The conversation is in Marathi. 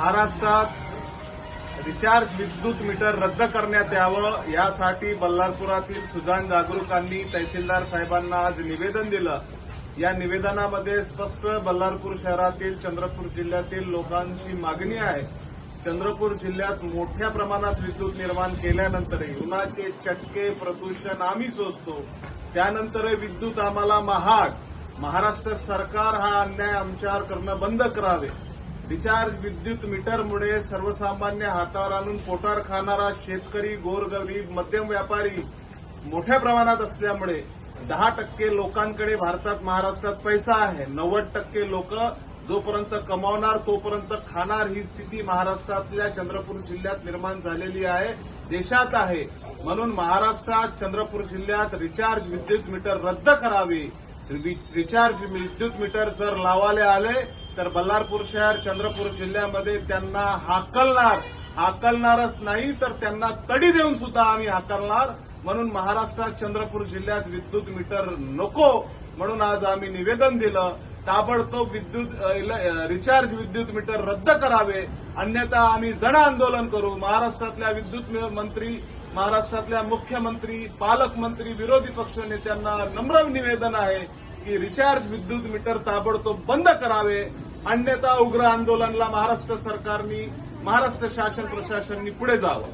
महाराष्ट्रात रिचार्ज विद्युत मीटर रद्द करण्यात यावं यासाठी बल्लारपुरातील सुजाण जागरूकांनी तहसीलदार साहेबांना आज निवेदन दिलं। या निवेदनामध्ये स्पष्ट बल्लारपूर शहरातील चंद्रपूर जिल्ह्यातील लोकांची मागणी आहे। चंद्रपूर जिल्ह्यात मोठ्या प्रमाणात विद्युत निर्माण केल्यानंतरही उन्हाचे चटके प्रदूषण आम्ही सोसतो, त्यानंतर विद्युत आम्हाला महाग। महाराष्ट्र सरकार हा अन्याय आमच्यावर करणं बंद करावे। रिचार्ज विद्युत मीटरमुळे सर्वसामान्य हातावर आणून पोटावर खाणारा शेतकरी, गोरगरीब, मध्यम व्यापारी मोठ्या प्रमाणात असल्यामुळे 10% लोकांकडे भारतात महाराष्ट्रात पैसा आहे। 90% लोक जोपर्यंत कमावणार तोपर्यंत खाणार ही स्थिती महाराष्ट्रातल्या चंद्रपूर जिल्ह्यात निर्माण झालेली आहे, देशात आहे। म्हणून महाराष्ट्रात चंद्रपूर जिल्ह्यात रिचार्ज विद्युत मीटर रद्द करावे। रिचार्ज विद्युत मीटर जर लावायला आले तर बल्लारपूर शहर चंद्रपूर जिल्ह्यामध्ये त्यांना हाकलणारच नाही तर त्यांना तडी देऊन सुद्धा आम्ही हाकलणार। म्हणून महाराष्ट्रात चंद्रपूर जिल्ह्यात विद्युत मीटर नको म्हणून आज आम्ही निवेदन दिलं। ताबडतोब रिचार्ज विद्युत मीटर रद्द करावे, अन्यथा आम्ही जन आंदोलन करू। महाराष्ट्रातल्या विद्युत मंत्री, महाराष्ट्रातल्या मुख्यमंत्री, पालकमंत्री, विरोधी पक्ष नेत्यांना नम्र निवेदन आहे की रिचार्ज विद्युत मीटर ताबडतोब बंद करावे, अन्यथा उग्र आंदोलनाला महाराष्ट्र सरकारनी, महाराष्ट्र शासन प्रशासनाने पुढे जावं।